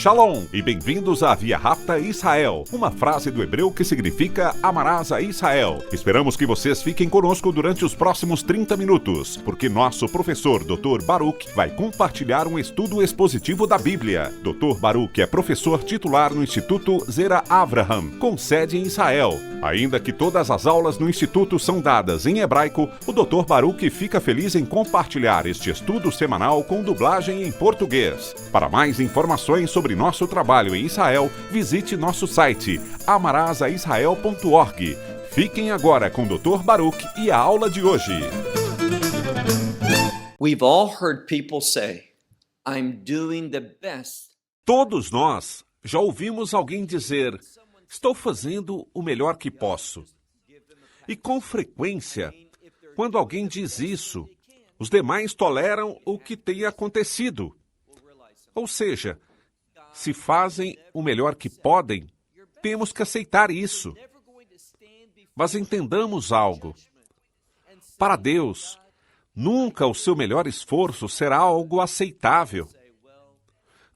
Shalom e bem-vindos à Via Rápida Israel, uma frase do hebreu que significa amarás a Israel. Esperamos que vocês fiquem conosco durante os próximos 30 minutos, porque nosso professor Dr. Baruch vai compartilhar um estudo expositivo da Bíblia. Dr. Baruch é professor titular no Instituto Zera Avraham, com sede em Israel. Ainda que todas as aulas no Instituto são dadas em hebraico, o Dr. Baruch fica feliz em compartilhar este estudo semanal com dublagem em português. Para mais informações sobre nosso trabalho em Israel, visite nosso site amarasaisrael.org. Fiquem agora com o Dr. Baruch e a aula de hoje. We've all heard people say, I'm doing the best. Todos nós já ouvimos alguém dizer, estou fazendo o melhor que posso. E com frequência, quando alguém diz isso, os demais toleram o que tem acontecido. Ou seja, se fazem o melhor que podem, temos que aceitar isso. Mas entendamos algo. Para Deus, nunca o seu melhor esforço será algo aceitável.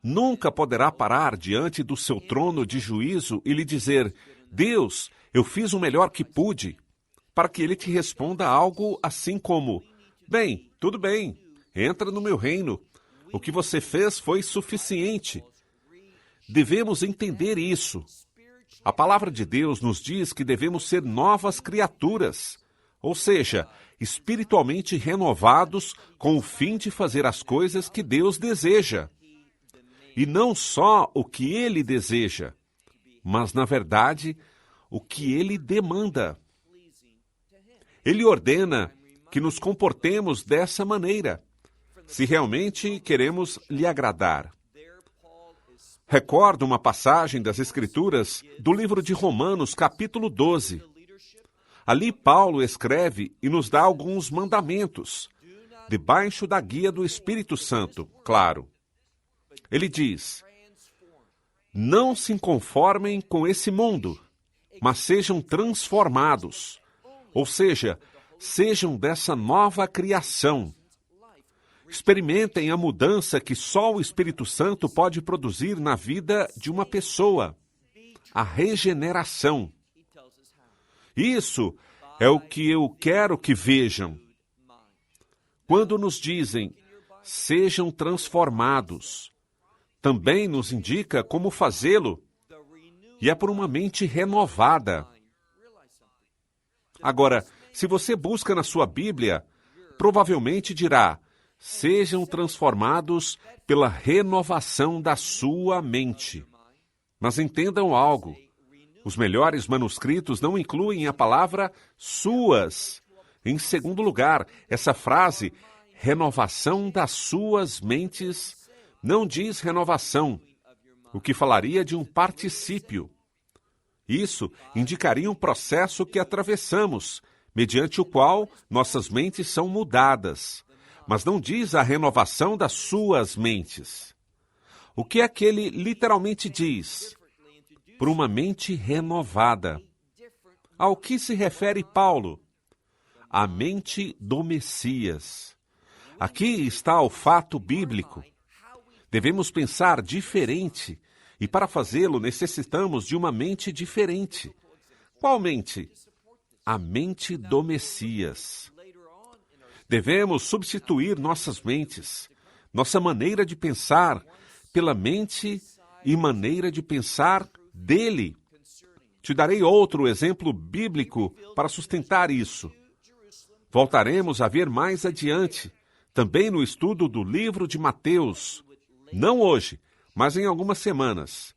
Nunca poderá parar diante do seu trono de juízo e lhe dizer, Deus, eu fiz o melhor que pude, para que ele te responda algo assim como, bem, tudo bem, entra no meu reino. O que você fez foi suficiente. Devemos entender isso. A palavra de Deus nos diz que devemos ser novas criaturas, ou seja, espiritualmente renovados com o fim de fazer as coisas que Deus deseja. E não só o que Ele deseja, mas, na verdade, o que Ele demanda. Ele ordena que nos comportemos dessa maneira, se realmente queremos lhe agradar. Recordo uma passagem das Escrituras do livro de Romanos, capítulo 12. Ali Paulo escreve e nos dá alguns mandamentos, debaixo da guia do Espírito Santo, claro. Ele diz, não se conformem com esse mundo, mas sejam transformados, ou seja, sejam dessa nova criação. Experimentem a mudança que só o Espírito Santo pode produzir na vida de uma pessoa, a regeneração. Isso é o que eu quero que vejam. Quando nos dizem, sejam transformados, também nos indica como fazê-lo, e é por uma mente renovada. Agora, se você busca na sua Bíblia, provavelmente dirá, sejam transformados pela renovação da sua mente. Mas entendam algo, os melhores manuscritos não incluem a palavra suas. Em segundo lugar, essa frase, renovação das suas mentes, não diz renovação, o que falaria de um particípio. Isso indicaria um processo que atravessamos, mediante o qual nossas mentes são mudadas. Mas não diz a renovação das suas mentes. O que é que ele literalmente diz? Por uma mente renovada. Ao que se refere Paulo? A mente do Messias. Aqui está o fato bíblico. Devemos pensar diferente, e para fazê-lo necessitamos de uma mente diferente. Qual mente? A mente do Messias. Devemos substituir nossas mentes, nossa maneira de pensar, pela mente e maneira de pensar dele. Te darei outro exemplo bíblico para sustentar isso. Voltaremos a ver mais adiante, também no estudo do livro de Mateus. Não hoje, mas em algumas semanas.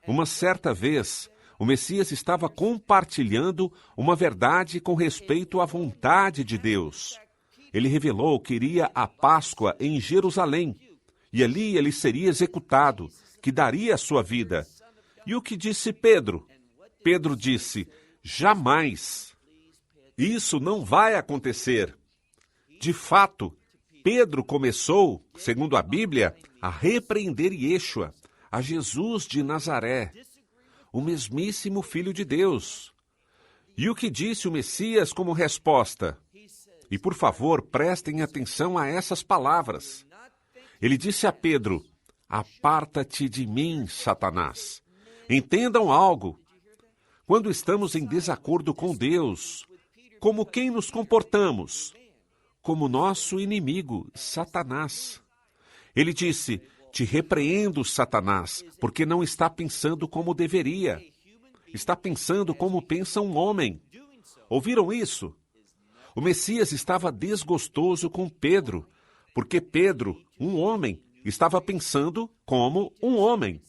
Uma certa vez, o Messias estava compartilhando uma verdade com respeito à vontade de Deus. Ele revelou que iria à Páscoa em Jerusalém, e ali ele seria executado, que daria a sua vida. E o que disse Pedro? Pedro disse, jamais. Isso não vai acontecer. De fato, Pedro começou, segundo a Bíblia, a repreender Yeshua, a Jesus de Nazaré, o mesmíssimo Filho de Deus. E o que disse o Messias como resposta? E, por favor, prestem atenção a essas palavras. Ele disse a Pedro, Aparta-te de mim, Satanás. Entendam algo. Quando estamos em desacordo com Deus, como quem nos comportamos? Como nosso inimigo, Satanás. Ele disse: te repreendo, Satanás, porque não está pensando como deveria. Está pensando como pensa um homem. Ouviram isso? O Messias estava desgostoso com Pedro, porque Pedro, um homem, estava pensando como um homem.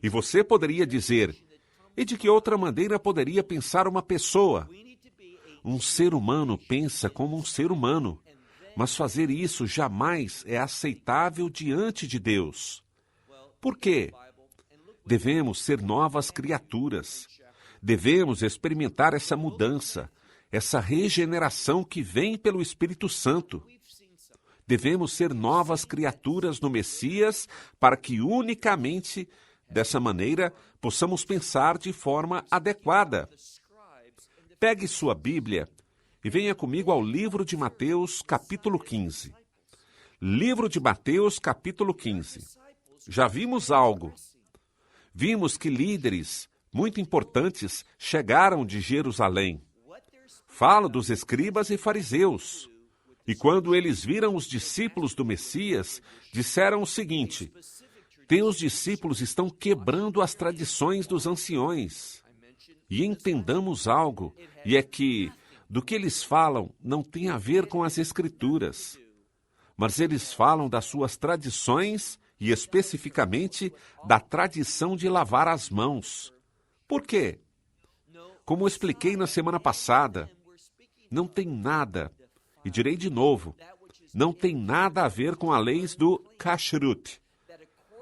E você poderia dizer: e de que outra maneira poderia pensar uma pessoa? Um ser humano pensa como um ser humano, mas fazer isso jamais é aceitável diante de Deus. Por quê? Devemos ser novas criaturas. Devemos experimentar essa mudança, essa regeneração que vem pelo Espírito Santo. Devemos ser novas criaturas no Messias para que unicamente dessa maneira possamos pensar de forma adequada. Pegue sua Bíblia e venha comigo ao livro de Mateus, capítulo 15. Livro de Mateus, capítulo 15. Já vimos algo. Vimos que líderes muito importantes chegaram de Jerusalém. Falo dos escribas e fariseus. E quando eles viram os discípulos do Messias, disseram o seguinte: teus discípulos estão quebrando as tradições dos anciões. E entendamos algo, e é que do que eles falam não tem a ver com as Escrituras. Mas eles falam das suas tradições e especificamente da tradição de lavar as mãos. Por quê? Como eu expliquei na semana passada, não tem nada, e direi de novo, não tem nada a ver com as leis do kashrut.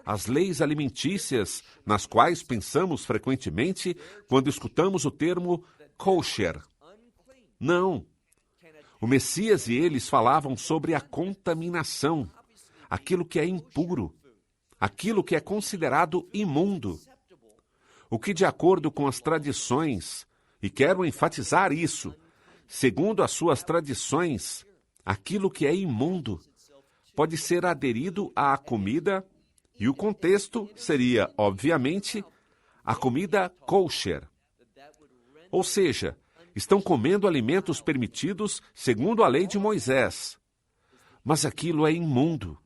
As leis alimentícias nas quais pensamos frequentemente quando escutamos o termo kosher. Não. O Messias e eles falavam sobre a contaminação, aquilo que é impuro, aquilo que é considerado imundo. O que, de acordo com as tradições, e quero enfatizar isso, segundo as suas tradições, aquilo que é imundo pode ser aderido à comida. E o contexto seria, obviamente, a comida kosher. Ou seja, estão comendo alimentos permitidos segundo a lei de Moisés. Mas aquilo é imundo.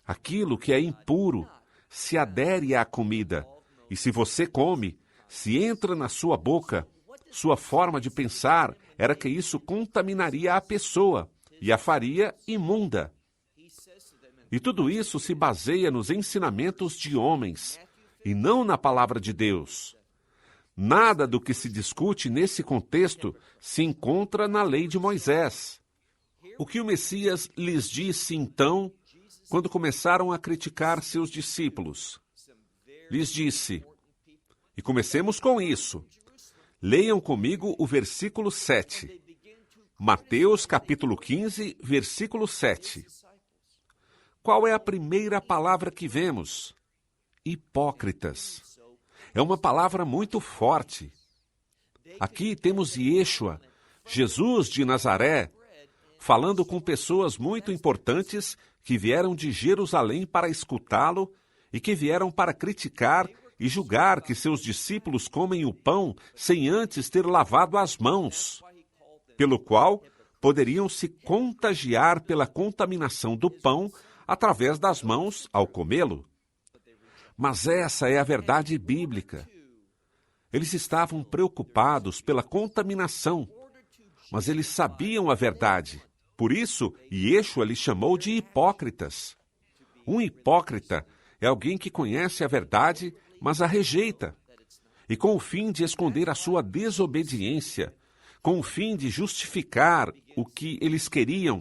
Aquilo que é impuro se adere à comida. E se você come, se entra na sua boca, sua forma de pensar era que isso contaminaria a pessoa e a faria imunda. E tudo isso se baseia nos ensinamentos de homens, e não na palavra de Deus. Nada do que se discute nesse contexto se encontra na lei de Moisés. O que o Messias lhes disse, então, quando começaram a criticar seus discípulos? Lhes disse, e comecemos com isso. Leiam comigo o versículo 7. Mateus, capítulo 15, versículo 7. Qual é a primeira palavra que vemos? Hipócritas. É uma palavra muito forte. Aqui temos Yeshua, Jesus de Nazaré, falando com pessoas muito importantes que vieram de Jerusalém para escutá-lo e que vieram para criticar e julgar que seus discípulos comem o pão sem antes ter lavado as mãos, pelo qual poderiam se contagiar pela contaminação do pão através das mãos ao comê-lo. Mas essa é a verdade bíblica. Eles estavam preocupados pela contaminação, mas eles sabiam a verdade. Por isso, Yeshua lhes chamou de hipócritas. Um hipócrita é alguém que conhece a verdade, mas a rejeita. E com o fim de esconder a sua desobediência, com o fim de justificar o que eles queriam,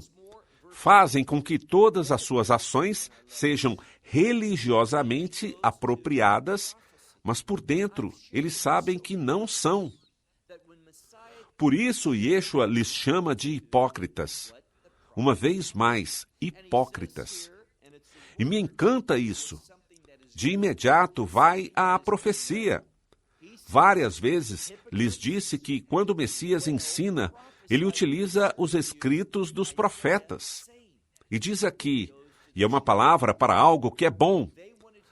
fazem com que todas as suas ações sejam religiosamente apropriadas, mas por dentro eles sabem que não são. Por isso, Yeshua lhes chama de hipócritas. Uma vez mais, hipócritas. E me encanta isso. De imediato vai à profecia. Várias vezes lhes disse que quando o Messias ensina, ele utiliza os escritos dos profetas. E diz aqui, e é uma palavra para algo que é bom,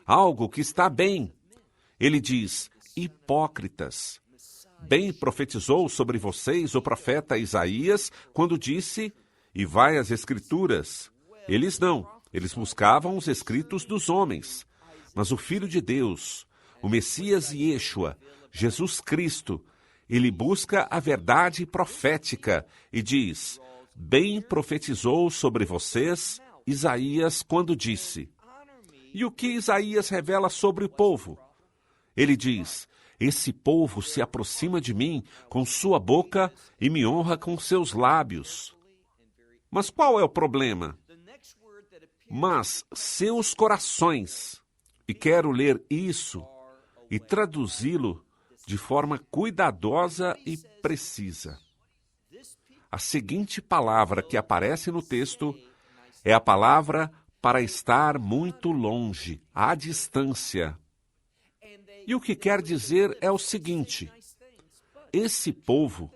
algo que está bem. Ele diz, hipócritas. Bem profetizou sobre vocês o profeta Isaías quando disse, e vai às Escrituras. Eles não, eles buscavam os escritos dos homens. Mas o Filho de Deus, o Messias Yeshua, Jesus Cristo, ele busca a verdade profética e diz, bem profetizou sobre vocês Isaías quando disse. E o que Isaías revela sobre o povo? Ele diz, esse povo se aproxima de mim com sua boca e me honra com seus lábios. Mas qual é o problema? Mas seus corações, e quero ler isso e traduzi-lo de forma cuidadosa e precisa. A seguinte palavra que aparece no texto é a palavra para estar muito longe, à distância. E o que quer dizer é o seguinte, esse povo,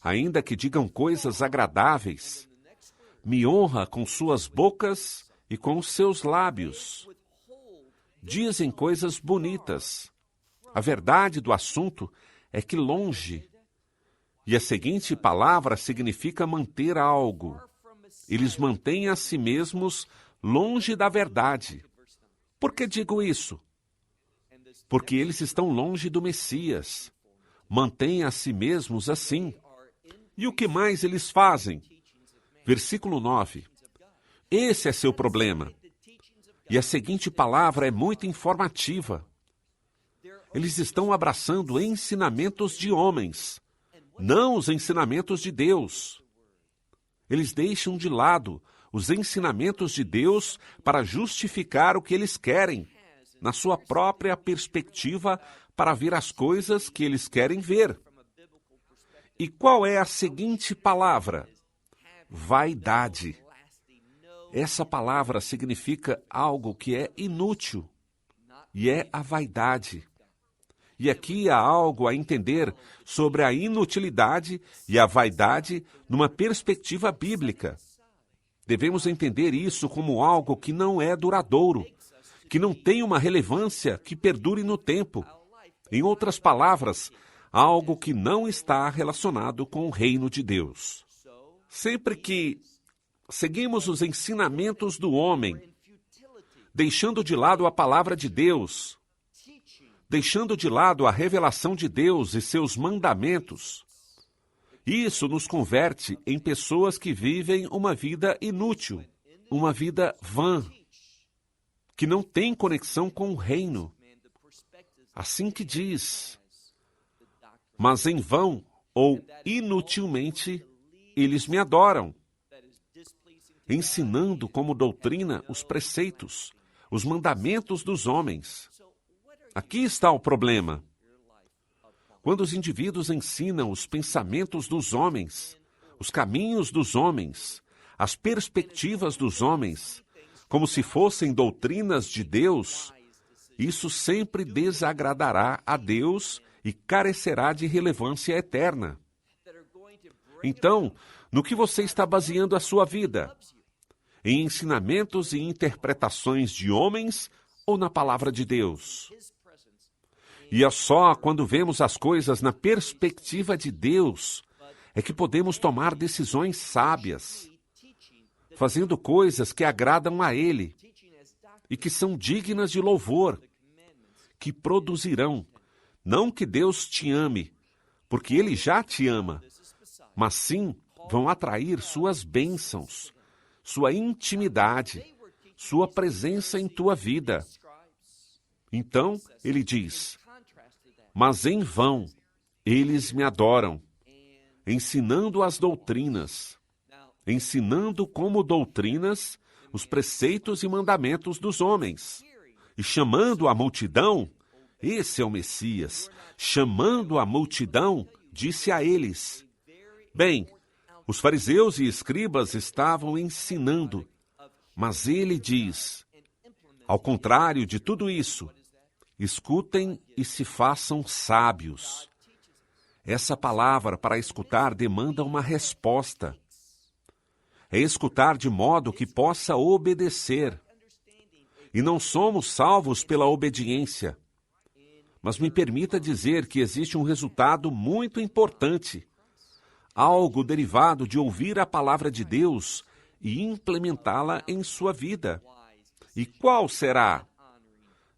ainda que digam coisas agradáveis, me honra com suas bocas e com seus lábios. Dizem coisas bonitas. A verdade do assunto é que longe, e a seguinte palavra significa manter algo. Eles mantêm a si mesmos longe da verdade. Por que digo isso? Porque eles estão longe do Messias. Mantêm a si mesmos assim. E o que mais eles fazem? Versículo 9. Esse é seu problema. E a seguinte palavra é muito informativa. Eles estão abraçando ensinamentos de homens, não os ensinamentos de Deus. Eles deixam de lado os ensinamentos de Deus para justificar o que eles querem, na sua própria perspectiva, para ver as coisas que eles querem ver. E qual é a seguinte palavra? Vaidade. Essa palavra significa algo que é inútil, e é a vaidade. E aqui há algo a entender sobre a inutilidade e a vaidade numa perspectiva bíblica. Devemos entender isso como algo que não é duradouro, que não tem uma relevância que perdure no tempo. Em outras palavras, algo que não está relacionado com o reino de Deus. Sempre que seguimos os ensinamentos do homem, deixando de lado a palavra de Deus, deixando de lado a revelação de Deus e seus mandamentos, isso nos converte em pessoas que vivem uma vida inútil, uma vida vã, que não tem conexão com o reino. Assim que diz, mas em vão ou inutilmente eles me adoram, ensinando como doutrina os preceitos, os mandamentos dos homens. Aqui está o problema. Quando os indivíduos ensinam os pensamentos dos homens, os caminhos dos homens, as perspectivas dos homens, como se fossem doutrinas de Deus, isso sempre desagradará a Deus e carecerá de relevância eterna. Então, no que você está baseando a sua vida? Em ensinamentos e interpretações de homens ou na palavra de Deus? E é só quando vemos as coisas na perspectiva de Deus é que podemos tomar decisões sábias, fazendo coisas que agradam a Ele e que são dignas de louvor, que produzirão, não que Deus te ame, porque Ele já te ama, mas sim vão atrair suas bênçãos, sua intimidade, sua presença em tua vida. Então, ele diz, mas em vão eles me adoram, ensinando as doutrinas, ensinando como doutrinas os preceitos e mandamentos dos homens, e chamando a multidão, esse é o Messias, chamando a multidão, disse a eles, bem, os fariseus e escribas estavam ensinando, mas ele diz, ao contrário de tudo isso, escutem e se façam sábios. Essa palavra para escutar demanda uma resposta. É escutar de modo que possa obedecer. E não somos salvos pela obediência. Mas me permita dizer que existe um resultado muito importante, algo derivado de ouvir a palavra de Deus e implementá-la em sua vida. E qual será?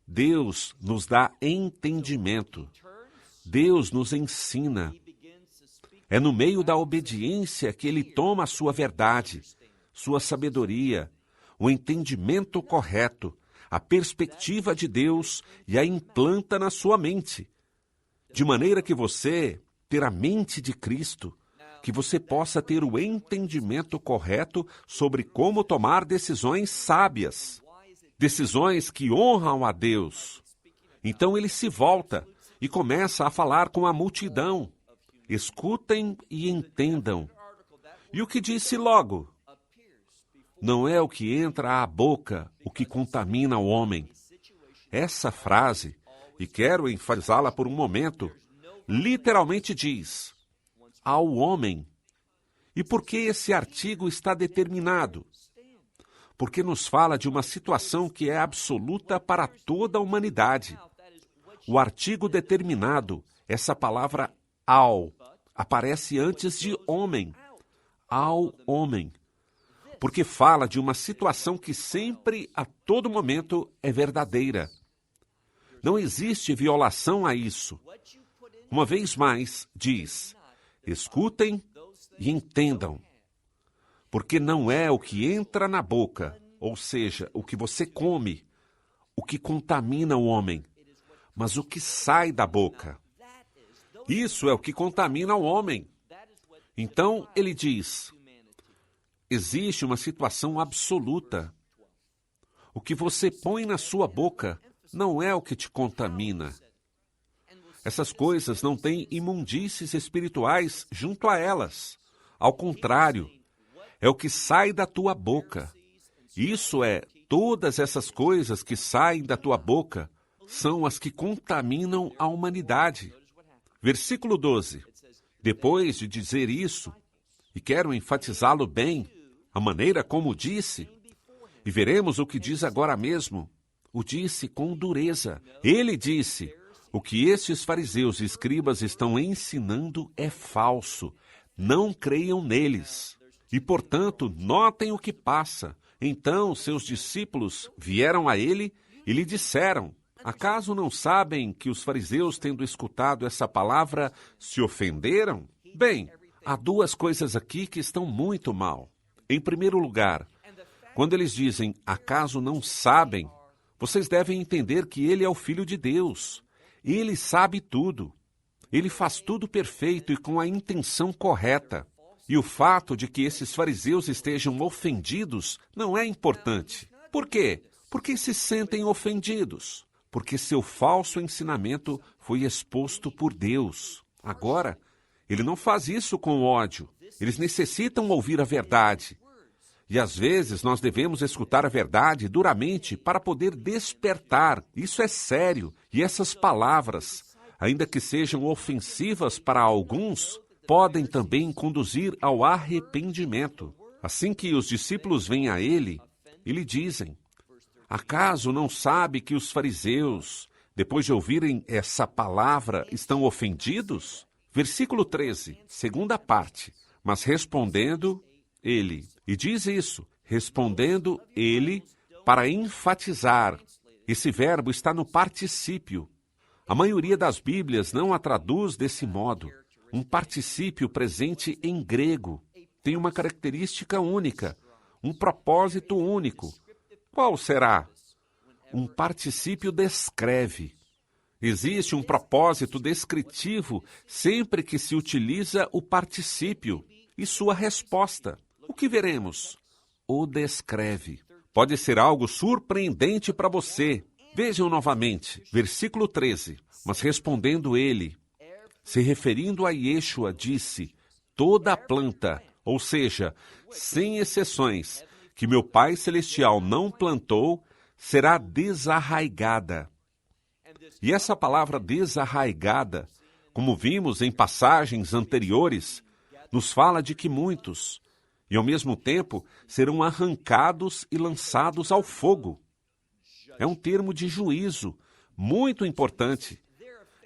Deus nos dá entendimento. Deus nos ensina. É no meio da obediência que Ele toma a sua verdade, sua sabedoria, o entendimento correto, a perspectiva de Deus e a implanta na sua mente, de maneira que você ter a mente de Cristo, que você possa ter o entendimento correto sobre como tomar decisões sábias, decisões que honram a Deus. Então ele se volta e começa a falar com a multidão. Escutem e entendam. E o que disse logo? Não é o que entra à boca o que contamina o homem. Essa frase, e quero enfatizá-la por um momento, literalmente diz, ao homem. E por que esse artigo está determinado? Porque nos fala de uma situação que é absoluta para toda a humanidade. O artigo determinado, essa palavra ao, aparece antes de homem. Ao homem. Porque fala de uma situação que sempre, a todo momento, é verdadeira. Não existe violação a isso. Uma vez mais, diz, escutem e entendam. Porque não é o que entra na boca, ou seja, o que você come, o que contamina o homem, mas o que sai da boca. Isso é o que contamina o homem. Então, ele diz, existe uma situação absoluta. O que você põe na sua boca não é o que te contamina. Essas coisas não têm imundícies espirituais junto a elas. Ao contrário, é o que sai da tua boca. Isso é, todas essas coisas que saem da tua boca são as que contaminam a humanidade. Versículo 12. Depois de dizer isso, e quero enfatizá-lo bem, a maneira como disse, e veremos o que diz agora mesmo, o disse com dureza. Ele disse, o que estes fariseus e escribas estão ensinando é falso. Não creiam neles. E, portanto, notem o que passa. Então, seus discípulos vieram a ele e lhe disseram, acaso não sabem que os fariseus, tendo escutado essa palavra, se ofenderam? Bem, há duas coisas aqui que estão muito mal. Em primeiro lugar, quando eles dizem, acaso não sabem, vocês devem entender que ele é o Filho de Deus. Ele sabe tudo. Ele faz tudo perfeito e com a intenção correta. E o fato de que esses fariseus estejam ofendidos não é importante. Por quê? Porque se sentem ofendidos. Porque seu falso ensinamento foi exposto por Deus. Agora, ele não faz isso com ódio. Eles necessitam ouvir a verdade. E às vezes nós devemos escutar a verdade duramente para poder despertar. Isso é sério. E essas palavras, ainda que sejam ofensivas para alguns, podem também conduzir ao arrependimento. Assim que os discípulos vêm a ele e lhe dizem, acaso não sabe que os fariseus, depois de ouvirem essa palavra, estão ofendidos? Versículo 13, segunda parte. Mas respondendo ele, e diz isso, respondendo ele, para enfatizar. Esse verbo está no particípio. A maioria das Bíblias não a traduz desse modo. Um particípio presente em grego tem uma característica única, um propósito único. Qual será? Um particípio descreve. Existe um propósito descritivo sempre que se utiliza o particípio e sua resposta. O que veremos? O descreve. Pode ser algo surpreendente para você. Vejam novamente, versículo 13. Mas respondendo ele, se referindo a Yeshua, disse, toda a planta, ou seja, sem exceções, que meu Pai Celestial não plantou, será desarraigada. E essa palavra desarraigada, como vimos em passagens anteriores, nos fala de que muitos, e ao mesmo tempo, serão arrancados e lançados ao fogo. É um termo de juízo, muito importante.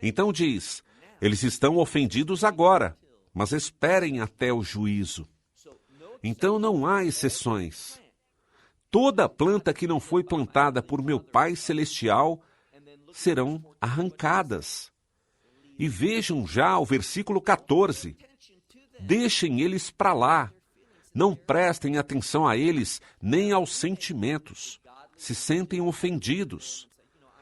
Então diz, eles estão ofendidos agora, mas esperem até o juízo. Então não há exceções. Toda planta que não foi plantada por meu Pai Celestial serão arrancadas. E vejam já o versículo 14. Deixem eles para lá. Não prestem atenção a eles, nem aos sentimentos. Se sentem ofendidos.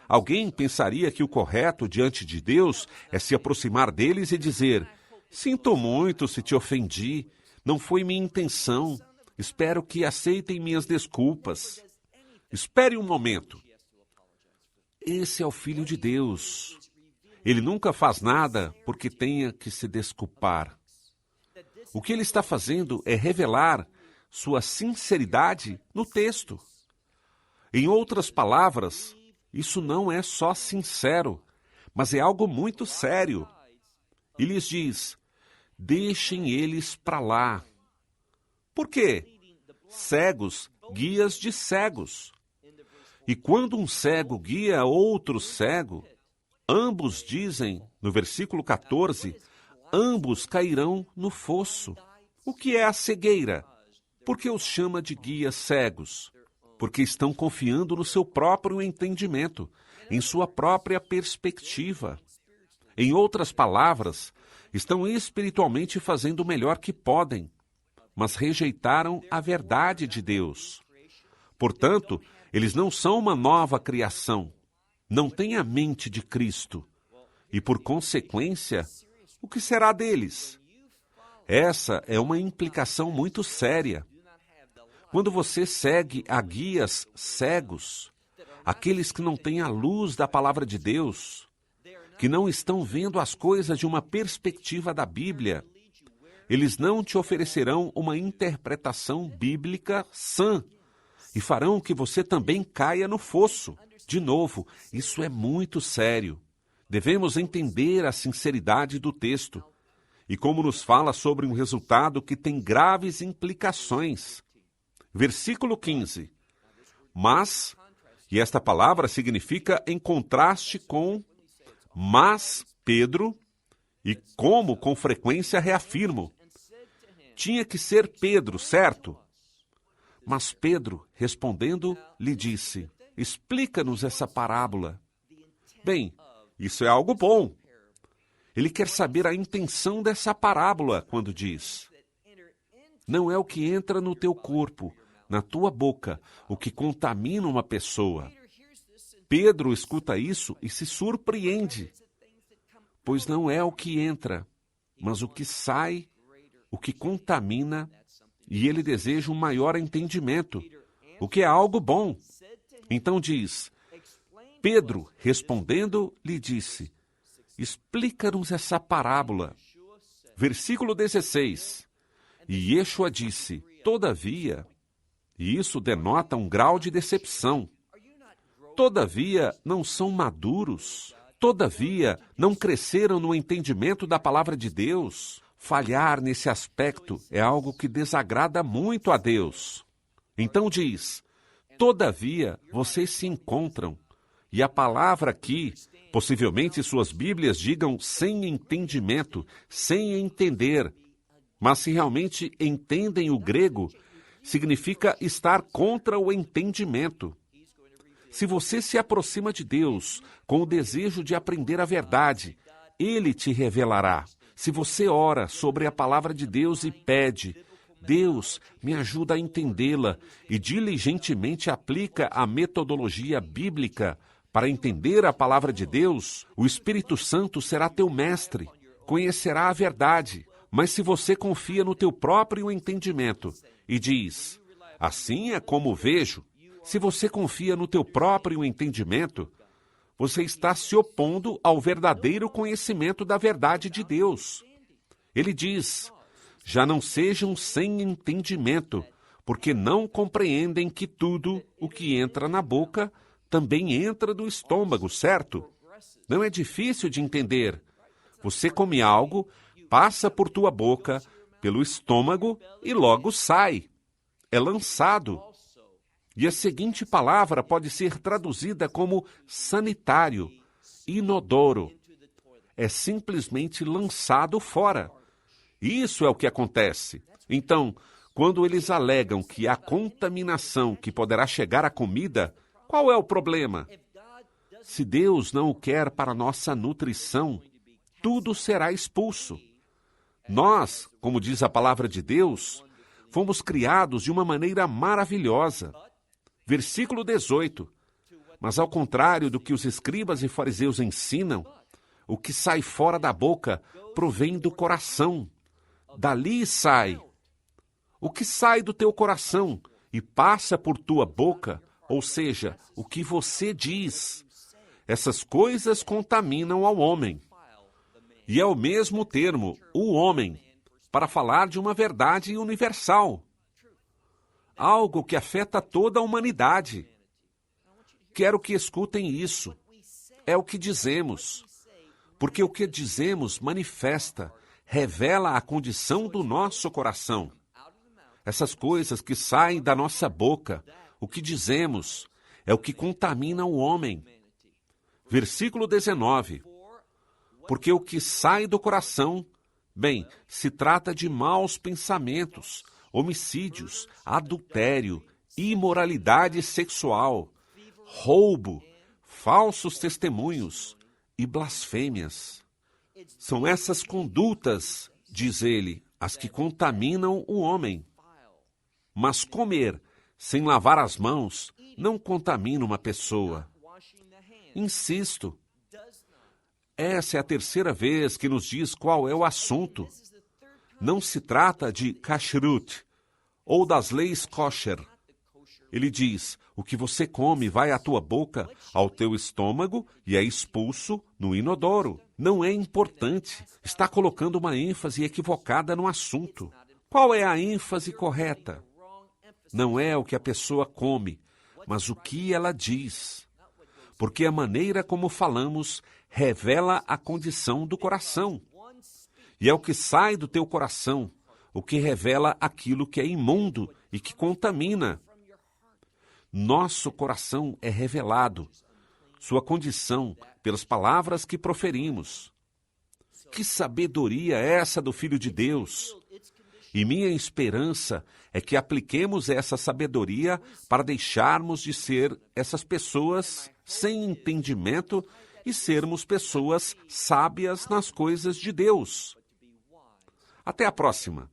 Alguém pensaria que o correto diante de Deus é se aproximar deles e dizer, sinto muito se te ofendi, não foi minha intenção, espero que aceitem minhas desculpas. Espere um momento. Esse é o Filho de Deus. Ele nunca faz nada porque tenha que se desculpar. O que ele está fazendo é revelar sua sinceridade no texto. Em outras palavras, isso não é só sincero, mas é algo muito sério. E lhes diz, deixem eles para lá. Por quê? Cegos, guias de cegos. E quando um cego guia outro cego, ambos dizem, no versículo 14, ambos cairão no fosso. O que é a cegueira? Por que os chama de guias cegos? Porque estão confiando no seu próprio entendimento, em sua própria perspectiva. Em outras palavras, estão espiritualmente fazendo o melhor que podem, mas rejeitaram a verdade de Deus. Portanto, eles não são uma nova criação, não têm a mente de Cristo. E, por consequência, o que será deles? Essa é uma implicação muito séria. Quando você segue a guias cegos, aqueles que não têm a luz da palavra de Deus, que não estão vendo as coisas de uma perspectiva da Bíblia, eles não te oferecerão uma interpretação bíblica sã e farão que você também caia no fosso. De novo, isso é muito sério. Devemos entender a sinceridade do texto e como nos fala sobre um resultado que tem graves implicações. Versículo 15. Mas, e esta palavra significa em contraste com mas Pedro, e como com frequência reafirmo. Tinha que ser Pedro, certo? Mas Pedro, respondendo, lhe disse, explica-nos essa parábola. Bem, isso é algo bom. Ele quer saber a intenção dessa parábola quando diz, não é o que entra no teu corpo, na tua boca, o que contamina uma pessoa. Pedro escuta isso e se surpreende, pois não é o que entra, mas o que sai, o que contamina, e ele deseja um maior entendimento, o que é algo bom. Então diz, Pedro, respondendo, lhe disse, explica-nos essa parábola. Versículo 16. E Yeshua disse, todavia, e isso denota um grau de decepção. Todavia, não são maduros. Todavia, não cresceram no entendimento da palavra de Deus. Falhar nesse aspecto é algo que desagrada muito a Deus. Então diz, todavia, vocês se encontram. E a palavra aqui, possivelmente suas Bíblias digam sem entendimento, sem entender. Mas se realmente entendem o grego, significa estar contra o entendimento. Se você se aproxima de Deus com o desejo de aprender a verdade, Ele te revelará. Se você ora sobre a palavra de Deus e pede, Deus, me ajuda a entendê-la, e diligentemente aplica a metodologia bíblica para entender a palavra de Deus, o Espírito Santo será teu mestre, conhecerá a verdade. Mas se você confia no teu próprio entendimento e diz, assim é como vejo, se você confia no teu próprio entendimento, você está se opondo ao verdadeiro conhecimento da verdade de Deus. Ele diz, já não sejam sem entendimento, porque não compreendem que tudo o que entra na boca também entra no estômago, certo? Não é difícil de entender. Você come algo, passa por tua boca, pelo estômago e logo sai. É lançado. E a seguinte palavra pode ser traduzida como sanitário, inodoro. É simplesmente lançado fora. Isso é o que acontece. Então, quando eles alegam que há contaminação que poderá chegar à comida, qual é o problema? Se Deus não o quer para nossa nutrição, tudo será expulso. Nós, como diz a palavra de Deus, fomos criados de uma maneira maravilhosa. Versículo 18. Mas ao contrário do que os escribas e fariseus ensinam, o que sai fora da boca provém do coração. Dali sai. O que sai do teu coração e passa por tua boca, ou seja, o que você diz, essas coisas contaminam ao homem. E é o mesmo termo, o homem, para falar de uma verdade universal. Algo que afeta toda a humanidade. Quero que escutem isso. É o que dizemos. Porque o que dizemos manifesta, revela a condição do nosso coração. Essas coisas que saem da nossa boca, o que dizemos, é o que contamina o homem. Versículo 19. Porque o que sai do coração, bem, se trata de maus pensamentos, homicídios, adultério, imoralidade sexual, roubo, falsos testemunhos e blasfêmias. São essas condutas, diz ele, as que contaminam o homem. Mas comer sem lavar as mãos não contamina uma pessoa. Insisto, essa é a terceira vez que nos diz qual é o assunto. Não se trata de kashrut ou das leis kosher. Ele diz, o que você come vai à tua boca, ao teu estômago e é expulso no inodoro. Não é importante. Está colocando uma ênfase equivocada no assunto. Qual é a ênfase correta? Não é o que a pessoa come, mas o que ela diz. Porque a maneira como falamos revela a condição do coração. E é o que sai do teu coração, o que revela aquilo que é imundo e que contamina. Nosso coração é revelado, sua condição, pelas palavras que proferimos. Que sabedoria é essa do Filho de Deus! E minha esperança é que apliquemos essa sabedoria para deixarmos de ser essas pessoas sem entendimento e sermos pessoas sábias nas coisas de Deus. Até a próxima.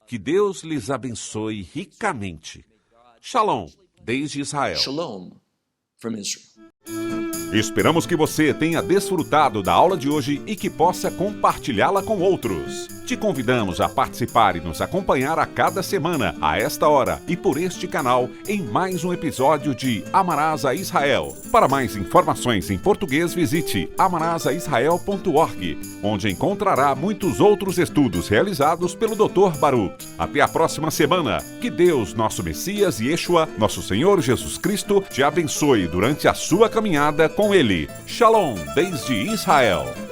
Que Deus lhes abençoe ricamente. Shalom, desde Israel. Shalom from Israel. Esperamos que você tenha desfrutado da aula de hoje e que possa compartilhá-la com outros. Te convidamos a participar e nos acompanhar a cada semana, a esta hora e por este canal, em mais um episódio de Amarás a Israel. Para mais informações em português, visite amarasaisrael.org, onde encontrará muitos outros estudos realizados pelo Dr. Baruch. Até a próxima semana. Que Deus, nosso Messias e Yeshua, nosso Senhor Jesus Cristo, te abençoe durante a sua caminhada com Ele. Shalom, desde Israel.